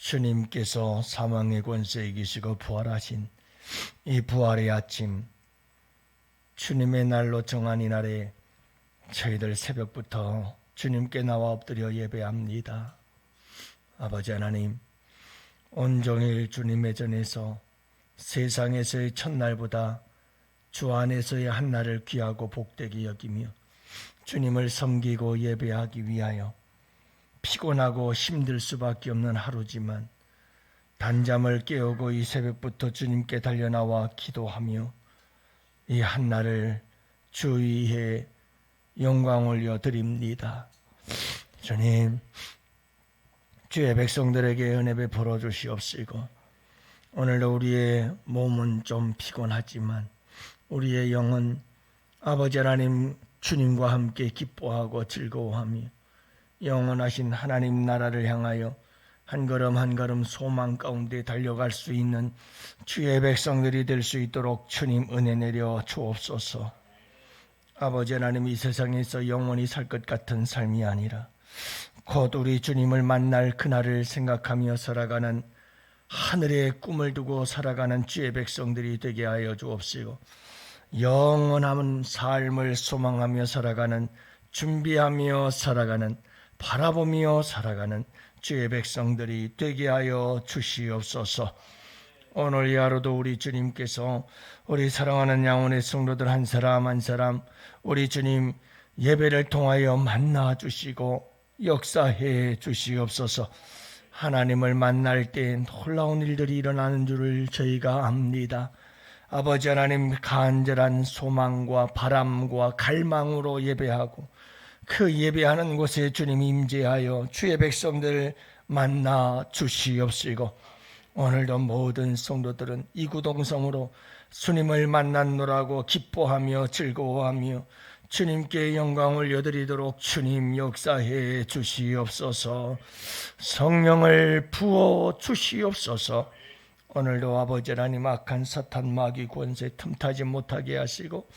주님께서 사망의 권세 이기시고 부활하신 이 부활의 아침, 주님의 날로 정한 이 날에 저희들 새벽부터 주님께 나와 엎드려 예배합니다. 아버지 하나님, 온종일 주님의 전에서 세상에서의 첫날보다 주 안에서의 한날을 귀하고 복되게 여기며 주님을 섬기고 예배하기 위하여 피곤하고 힘들 수밖에 없는 하루지만 단잠을 깨우고 이 새벽부터 주님께 달려나와 기도하며 이 한날을 주 위에 영광 올려드립니다. 주님, 주의 백성들에게 은혜 베풀어 주시옵시고 오늘도 우리의 몸은 좀 피곤하지만 우리의 영은 아버지 하나님 주님과 함께 기뻐하고 즐거워하며 영원하신 하나님 나라를 향하여 한 걸음 한 걸음 소망 가운데 달려갈 수 있는 주의 백성들이 될 수 있도록 주님 은혜 내려 주옵소서. 아버지 하나님, 이 세상에서 영원히 살 것 같은 삶이 아니라 곧 우리 주님을 만날 그날을 생각하며 살아가는 하늘의 꿈을 두고 살아가는 주의 백성들이 되게 하여 주옵시고 영원한 삶을 소망하며 살아가는, 준비하며 살아가는, 바라보며 살아가는 주의 백성들이 되게 하여 주시옵소서. 오늘 이 하루도 우리 주님께서 우리 사랑하는 양원의 성도들 한 사람 한 사람 우리 주님 예배를 통하여 만나 주시고 역사해 주시옵소서. 하나님을 만날 때 놀라운 일들이 일어나는 줄을 저희가 압니다. 아버지 하나님, 간절한 소망과 바람과 갈망으로 예배하고 그 예배하는 곳에 주님 임재하여 주의 백성들을 만나 주시옵시고 오늘도 모든 성도들은 이구동성으로 주님을 만났노라고 기뻐하며 즐거워하며 주님께 영광을 여드리도록 주님 역사해 주시옵소서. 성령을 부어 주시옵소서. 오늘도 아버지 하나님 악한 사탄 마귀 권세 틈타지 못하게 하시고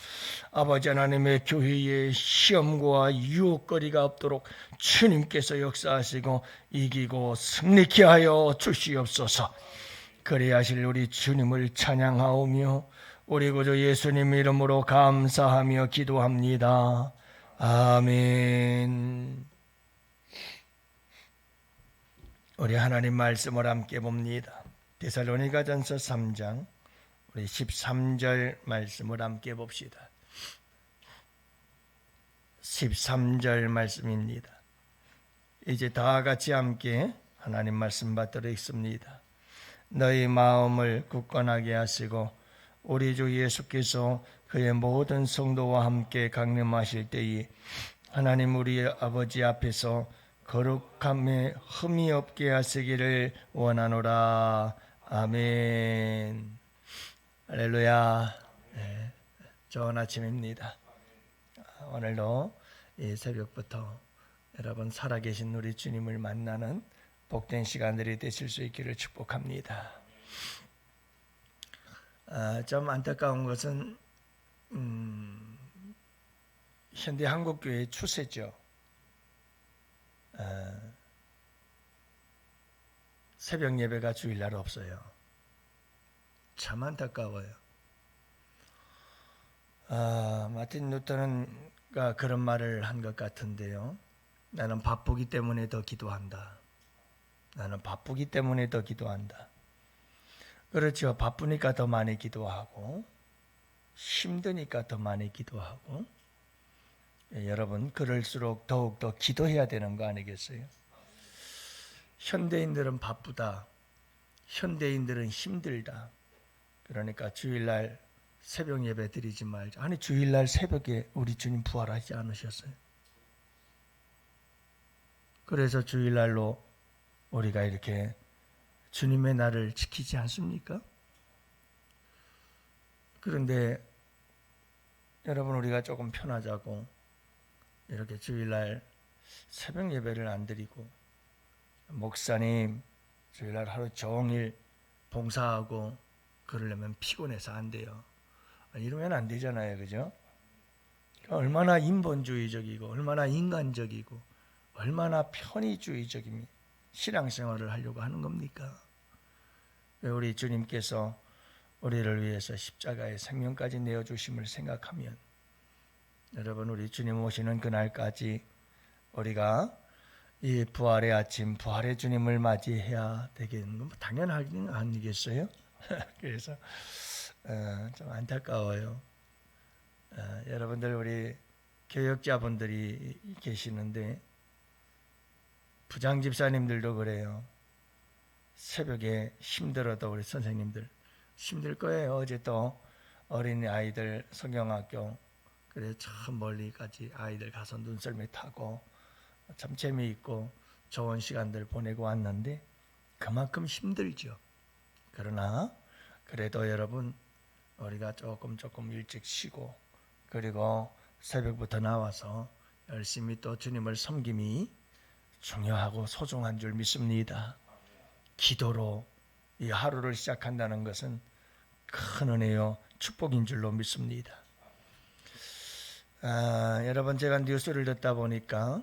아버지 하나님의 교회에 시험과 유혹거리가 없도록 주님께서 역사하시고 이기고 승리케 하여 주시옵소서. 그래야 하실 우리 주님을 찬양하오며 우리 구주 예수님 이름으로 감사하며 기도합니다. 아멘. 우리 하나님 말씀을 함께 봅니다. 데살로니가전서 3장 우리 13절 말씀을 함께 봅시다. 13절 말씀입니다. 이제 다 같이 함께 하나님 말씀 받들어 읽습니다. 너희 마음을 굳건하게 하시고 우리 주 예수께서 그의 모든 성도와 함께 강림하실 때에 하나님 우리 아버지 앞에서 거룩함에 흠이 없게 하시기를 원하노라. 아멘. 할렐루야. 네, 좋은 아침입니다. 오늘도 이 새벽부터 여러분 살아계신 우리 주님을 만나는 복된 시간들이 되실 수 있기를 축복합니다. 좀 안타까운 것은 현대 한국교회의 추세죠. 새벽 예배가 주일날 없어요. 참 안타까워요. 마틴 루터가 그런 말을 한 것 같은데요. 나는 바쁘기 때문에 더 기도한다. 나는 바쁘기 때문에 더 기도한다. 그렇죠. 바쁘니까 더 많이 기도하고 힘드니까 더 많이 기도하고 여러분 그럴수록 더욱더 기도해야 되는 거 아니겠어요? 현대인들은 바쁘다. 현대인들은 힘들다. 그러니까 주일날 새벽 예배 드리지 말자. 아니 주일날 새벽에 우리 주님 부활하지 않으셨어요? 그래서 주일날로 우리가 이렇게 주님의 날을 지키지 않습니까? 그런데 여러분 우리가 조금 편하자고 이렇게 주일날 새벽 예배를 안 드리고 목사님 주일날 하루 종일 봉사하고 그러려면 피곤해서 안 돼요. 이러면 안 되잖아요. 그죠? 얼마나 인본주의적이고 얼마나 인간적이고 얼마나 편의주의적입니다. 신앙생활을 하려고 하는 겁니까? 왜 우리 주님께서 우리를 위해서 십자가의 생명까지 내어주심을 생각하면 여러분 우리 주님 오시는 그날까지 우리가 이 부활의 아침, 부활의 주님을 맞이해야 되겠는 건 당연한 일 아니겠어요? 그래서 좀 안타까워요. 여러분들 우리 교역자분들이 계시는데 부장 집사님들도 그래요. 새벽에 힘들어도 우리 선생님들 힘들 거예요. 어제 또 어린이 아이들 성경학교 그래 참 멀리까지 아이들 가서 눈썰매 타고 참 재미있고 좋은 시간들 보내고 왔는데 그만큼 힘들죠. 그러나 그래도 여러분 우리가 조금 일찍 쉬고 그리고 새벽부터 나와서 열심히 또 주님을 섬김이 중요하고 소중한 줄 믿습니다. 기도로 이 하루를 시작한다는 것은 큰 은혜요 축복인 줄로 믿습니다. 여러분 제가 뉴스를 듣다 보니까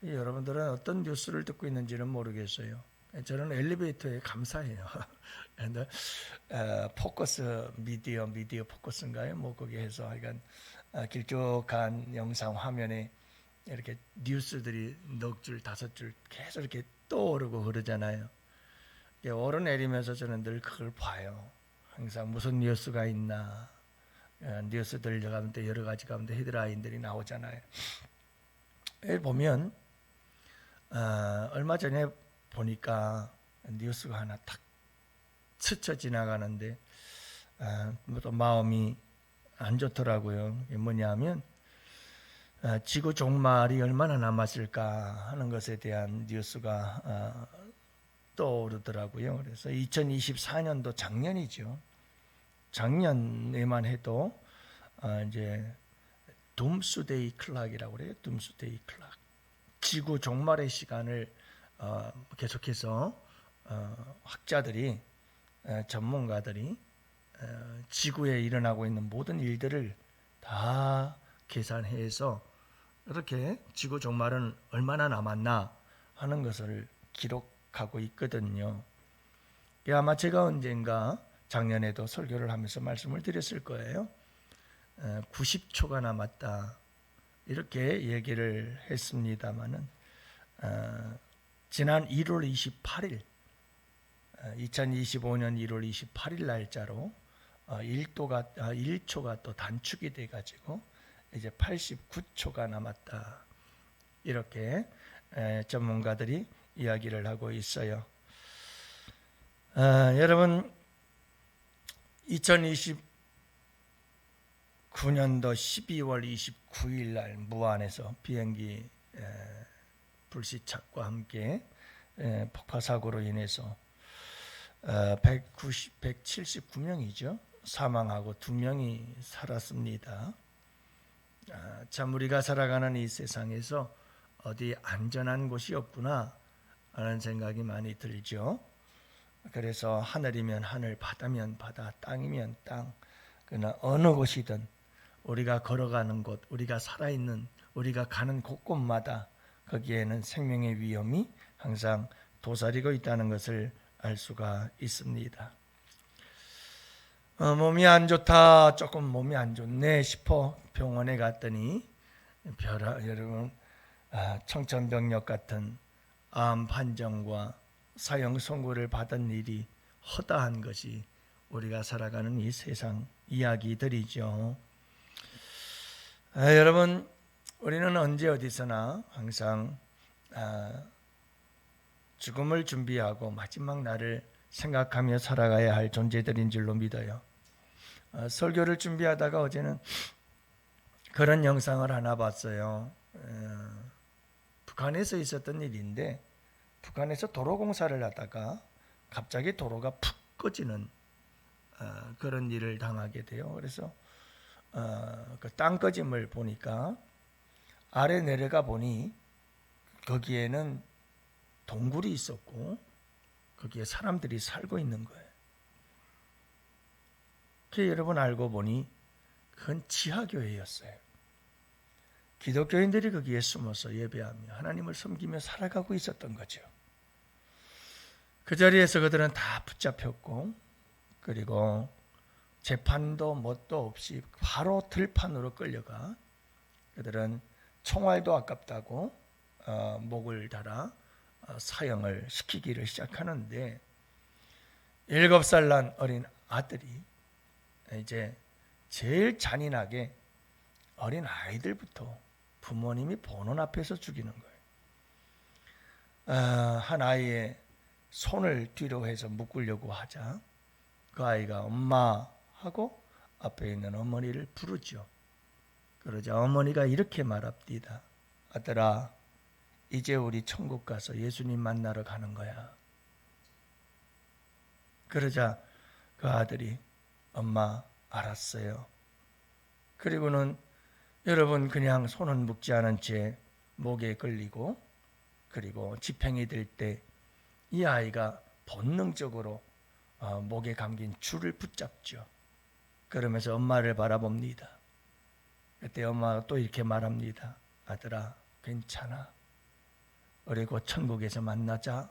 여러분들은 어떤 뉴스를 듣고 있는지는 모르겠어요. 저는 엘리베이터에 감사해요. 포커스 미디어 포커스인가요? 뭐 거기 해서 하여간 길쭉한 영상 화면에 이렇게 뉴스들이 넉 줄, 다섯 줄 계속 이렇게 떠오르고 그러잖아요. 오르내리면서 저는 늘 그걸 봐요. 항상 무슨 뉴스가 있나. 뉴스들 가운데 여러 가지 가운데 헤드라인들이 나오잖아요. 여기 보면 얼마 전에 보니까 뉴스가 하나 탁 스쳐 지나가는데 또 마음이 안 좋더라고요. 이게 뭐냐면 지구 종말이 얼마나 남았을까 하는 것에 대한 뉴스가 떠오르더라고요. 그래서 2024년도 작년이죠. 작년에만 해도 이제 둠스데이 클락이라고 그래요. 둠스데이 클락. 지구 종말의 시간을 계속해서 학자들이 전문가들이 지구에 일어나고 있는 모든 일들을 다 계산해서 이렇게 지구 종말은 얼마나 남았나 하는 것을 기록하고 있거든요. 아마 제가 언젠가 작년에도 설교를 하면서 말씀을 드렸을 거예요. 90초가 남았다 이렇게 얘기를 했습니다마는 지난 1월 28일 2025년 1월 28일 날짜로 1초가 또 단축이 돼가지고 이제 89초가 남았다 이렇게 전문가들이 이야기를 하고 있어요. 여러분 2029년도 12월 29일 날 무안에서 비행기 불시착과 함께 폭파 사고로 인해서 179명이죠. 사망하고 2명이 살았습니다. 참 우리가 살아가는 이 세상에서 어디 안전한 곳이 없구나 하는 생각이 많이 들죠. 그래서 하늘이면 하늘, 바다면 바다, 땅이면 땅, 그러나 어느 곳이든 우리가 걸어가는 곳, 우리가 살아있는, 우리가 가는 곳곳마다 거기에는 생명의 위험이 항상 도사리고 있다는 것을 알 수가 있습니다. 몸이 안 좋다, 조금 몸이 안 좋네 싶어 병원에 갔더니 여러분 청천벽력 같은 암 판정과 사형 선고를 받은 일이 허다한 것이 우리가 살아가는 이 세상 이야기들이죠. 여러분 우리는 언제 어디서나 항상 죽음을 준비하고 마지막 날을 생각하며 살아가야 할 존재들인 줄로 믿어요. 설교를 준비하다가 어제는 그런 영상을 하나 봤어요. 북한에서 있었던 일인데 북한에서 도로 공사를 하다가 갑자기 도로가 푹 꺼지는 그런 일을 당하게 돼요. 그래서 그 땅 꺼짐을 보니까 아래 내려가 보니 거기에는 동굴이 있었고 거기에 사람들이 살고 있는 거예요. 그 여러분 알고 보니 그건 지하교회였어요. 기독교인들이 거기에 숨어서 예배하며 하나님을 섬기며 살아가고 있었던 거죠. 그 자리에서 그들은 다 붙잡혔고, 그리고 재판도 뭣도 없이 바로 들판으로 끌려가 그들은 총알도 아깝다고 목을 달아 사형을 시키기를 시작하는데, 7살 난 어린 아들이 이제 제일 잔인하게 어린 아이들부터 부모님이 보는 앞에서 죽이는 거예요. 한 아이의 손을 뒤로 해서 묶으려고 하자 그 아이가 엄마 하고 앞에 있는 어머니를 부르죠. 그러자 어머니가 이렇게 말합니다. 아들아, 이제 우리 천국 가서 예수님 만나러 가는 거야. 그러자 그 아들이 엄마 알았어요. 그리고는 여러분 그냥 손은 묶지 않은 채 목에 걸리고, 그리고 집행이 될 때 이 아이가 본능적으로 목에 감긴 줄을 붙잡죠. 그러면서 엄마를 바라봅니다. 그때 엄마가 또 이렇게 말합니다. 아들아, 괜찮아. 우리 곧 천국에서 만나자.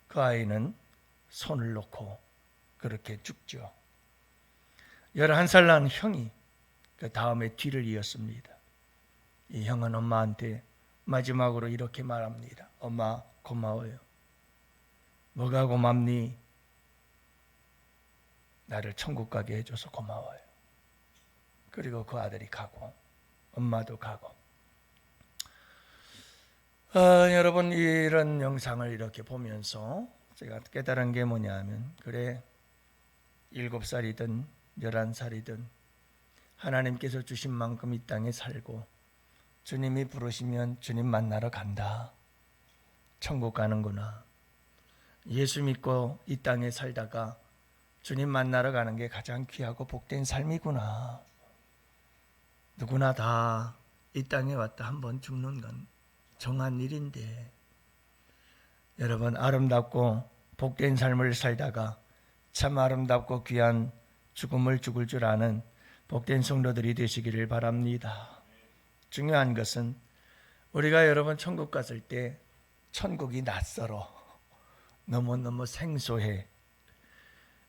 그 아이는 손을 놓고 그렇게 죽죠. 11살 난 형이 그 다음에 뒤를 이었습니다. 이 형은 엄마한테 마지막으로 이렇게 말합니다. 엄마 고마워요. 뭐가 고맙니? 나를 천국 가게 해줘서 고마워요. 그리고 그 아들이 가고 엄마도 가고. 여러분, 이런 영상을 이렇게 보면서 제가 깨달은 게 뭐냐면, 그래 7살이든 11살이든 하나님께서 주신 만큼 이 땅에 살고 주님이 부르시면 주님 만나러 간다. 천국 가는구나. 예수 믿고 이 땅에 살다가 주님 만나러 가는 게 가장 귀하고 복된 삶이구나. 누구나 다 이 땅에 왔다 한번 죽는 건 정한 일인데, 여러분 아름답고 복된 삶을 살다가 참 아름답고 귀한 죽음을 죽을 줄 아는 복된 성도들이 되시기를 바랍니다. 중요한 것은 우리가 여러분 천국 갔을 때 천국이 낯설어. 너무너무 생소해.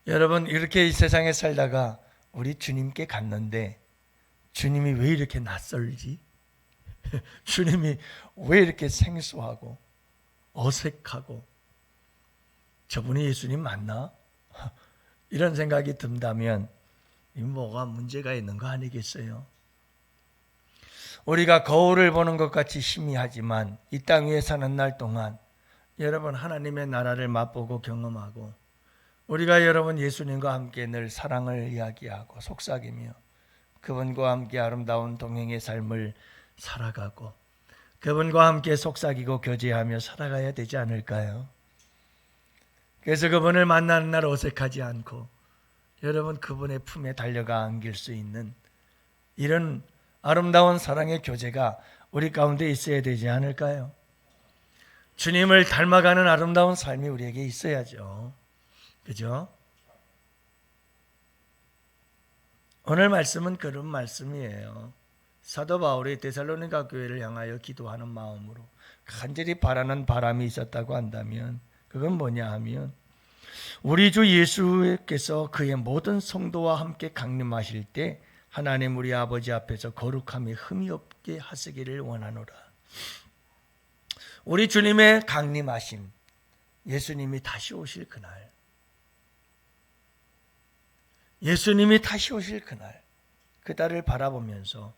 여러분 이렇게 이 세상에 살다가 우리 주님께 갔는데 주님이 왜 이렇게 낯설지? 주님이 왜 이렇게 생소하고 어색하고, 저분이 예수님 맞나? 이런 생각이 든다면 이 뭐가 문제가 있는 거 아니겠어요? 우리가 거울을 보는 것 같이 희미하지만 이 땅 위에 사는 날 동안 여러분 하나님의 나라를 맛보고 경험하고, 우리가 여러분 예수님과 함께 늘 사랑을 이야기하고 속삭이며 그분과 함께 아름다운 동행의 삶을 살아가고 그분과 함께 속삭이고 교제하며 살아가야 되지 않을까요? 그래서 그분을 만나는 날 어색하지 않고 여러분 그분의 품에 달려가 안길 수 있는 이런 아름다운 사랑의 교제가 우리 가운데 있어야 되지 않을까요? 주님을 닮아가는 아름다운 삶이 우리에게 있어야죠. 그죠? 오늘 말씀은 그런 말씀이에요. 사도 바울이 데살로니가 교회를 향하여 기도하는 마음으로 간절히 바라는 바람이 있었다고 한다면 그건 뭐냐 하면, 우리 주 예수께서 그의 모든 성도와 함께 강림하실 때 하나님 우리 아버지 앞에서 거룩함이 흠이 없게 하시기를 원하노라. 우리 주님의 강림하심, 예수님이 다시 오실 그날, 예수님이 다시 오실 그날, 그날을 바라보면서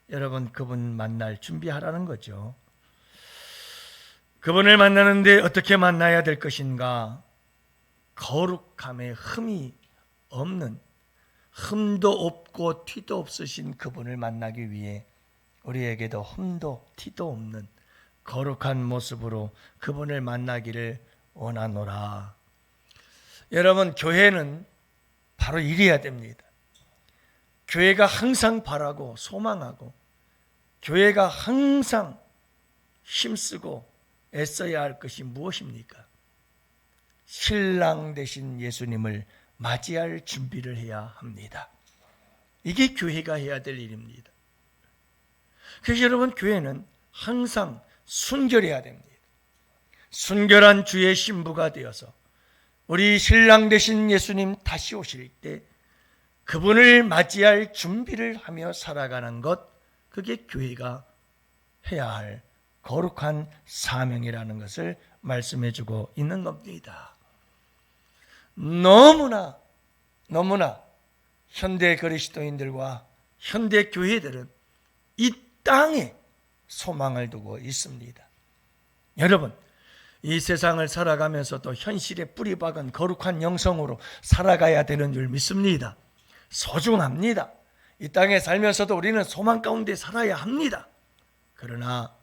여러분 그분 만날 준비하라는 거죠. 그분을 만나는데 어떻게 만나야 될 것인가? 거룩함에 흠이 없는, 흠도 없고 티도 없으신 그분을 만나기 위해 우리에게도 흠도 티도 없는 거룩한 모습으로 그분을 만나기를 원하노라. 여러분 교회는 바로 이래야 됩니다. 교회가 항상 바라고 소망하고 교회가 항상 힘쓰고 애써야 할 것이 무엇입니까? 신랑 되신 예수님을 맞이할 준비를 해야 합니다. 이게 교회가 해야 될 일입니다. 그래서 여러분 교회는 항상 순결해야 됩니다. 순결한 주의 신부가 되어서 우리 신랑 되신 예수님 다시 오실 때 그분을 맞이할 준비를 하며 살아가는 것, 그게 교회가 해야 할 거룩한 사명이라는 것을 말씀해주고 있는 겁니다. 너무나 현대 그리스도인들과 현대 교회들은 이 땅에 소망을 두고 있습니다. 여러분, 이 세상을 살아가면서도 현실에 뿌리박은 거룩한 영성으로 살아가야 되는 줄 믿습니다. 소중합니다. 이 땅에 살면서도 우리는 소망 가운데 살아야 합니다. 그러나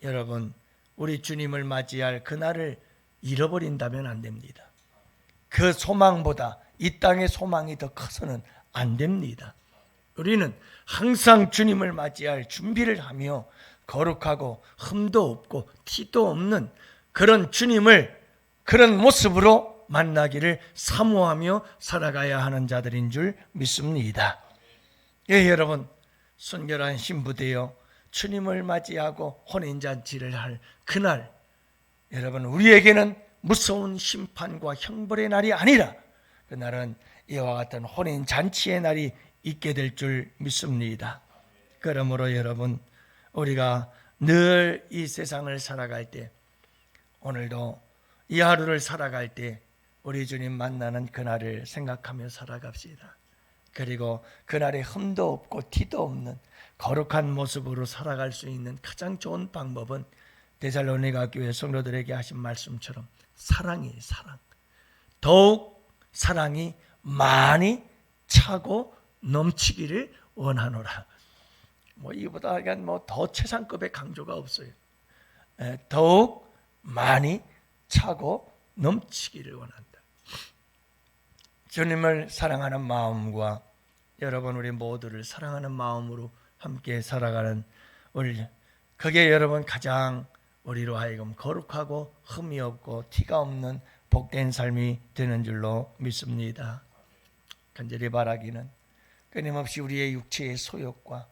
여러분, 우리 주님을 맞이할 그날을 잃어버린다면 안 됩니다. 그 소망보다 이 땅의 소망이 더 커서는 안 됩니다. 우리는 항상 주님을 맞이할 준비를 하며 거룩하고 흠도 없고 티도 없는 그런 주님을 그런 모습으로 만나기를 사모하며 살아가야 하는 자들인 줄 믿습니다. 예, 여러분, 순결한 신부 되어 주님을 맞이하고 혼인잔치를 할 그날, 여러분, 우리에게는 무서운 심판과 형벌의 날이 아니라 그날은 이와 같은 혼인잔치의 날이 있게 될 줄 믿습니다. 그러므로 여러분, 우리가 늘 이 세상을 살아갈 때, 오늘도 이 하루를 살아갈 때 우리 주님 만나는 그날을 생각하며 살아갑시다. 그리고 그날에 흠도 없고 티도 없는 거룩한 모습으로 살아갈 수 있는 가장 좋은 방법은 데살로니가 교회 성도들에게 하신 말씀처럼 사랑이에요. 사랑. 더욱 사랑이 많이 차고 넘치기를 원하노라. 이보다 더 최상급의 강조가 없어요. 더욱 많이 차고 넘치기를 원한다. 주님을 사랑하는 마음과 여러분 우리 모두를 사랑하는 마음으로 함께 살아가는 그게 여러분 가장 우리로 하여금 거룩하고 흠이 없고 티가 없는 복된 삶이 되는 줄로 믿습니다. 간절히 바라기는 끊임없이 우리의 육체의 소욕과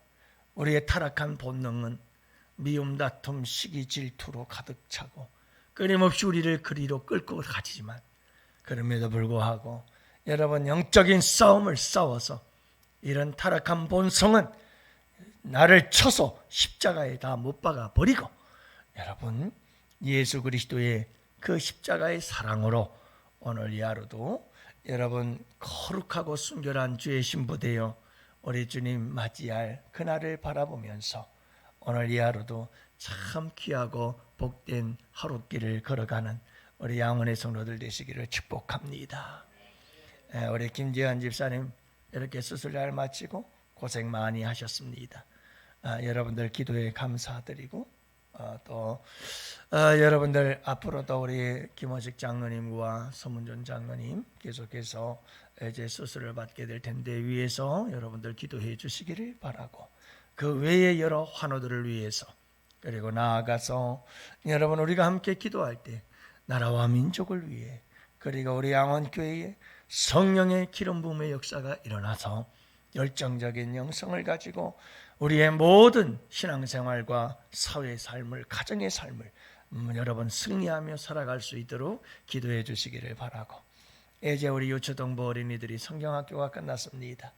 우리의 타락한 본능은 미움, 다툼, 시기, 질투로 가득 차고 끊임없이 우리를 그리로 끌고 가지만 그럼에도 불구하고 여러분 영적인 싸움을 싸워서 이런 타락한 본성은 나를 쳐서 십자가에 다 못 박아 버리고 여러분 예수 그리스도의 그 십자가의 사랑으로 오늘 이 하루도 여러분 거룩하고 순결한 주의 신부 되어 우리 주님 맞이할 그날을 바라보면서 오늘 이 하루도 참 귀하고 복된 하루길을 걸어가는 우리 양원의 성도들 되시기를 축복합니다. 우리 김재현 집사님 이렇게 수술날 마치고 고생 많이 하셨습니다. 여러분들 기도에 감사드리고 또 여러분들 앞으로도 우리 김호식 장로님과 서문준 장로님 계속해서 이제 수술을 받게 될 텐데 위해서 여러분들 기도해 주시기를 바라고 그 외의 여러 환우들을 위해서 그리고 나아가서 여러분 우리가 함께 기도할 때 나라와 민족을 위해 그리고 우리 양원교회에 성령의 기름 부음의 역사가 일어나서 열정적인 영성을 가지고 우리의 모든 신앙생활과 사회의 삶을 가정의 삶을 여러분 승리하며 살아갈 수 있도록 기도해 주시기를 바라고 이제 우리 유초동부 어린이들이 성경학교가 끝났습니다.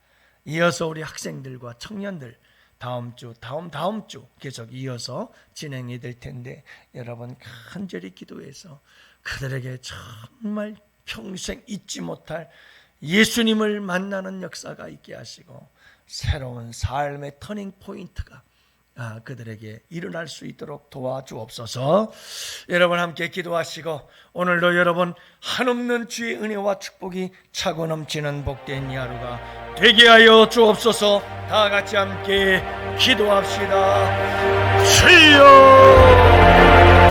이어서 우리 학생들과 청년들 다음 주 계속 이어서 진행이 될 텐데 여러분 간절히 기도해서 그들에게 정말 평생 잊지 못할 예수님을 만나는 역사가 있게 하시고 새로운 삶의 터닝 포인트가 그들에게 일어날 수 있도록 도와주옵소서. 여러분 함께 기도하시고 오늘도 여러분 한없는 주의 은혜와 축복이 차고 넘치는 복된 이 하루가 되게 하여 주옵소서. 다 같이 함께 기도합시다. 주여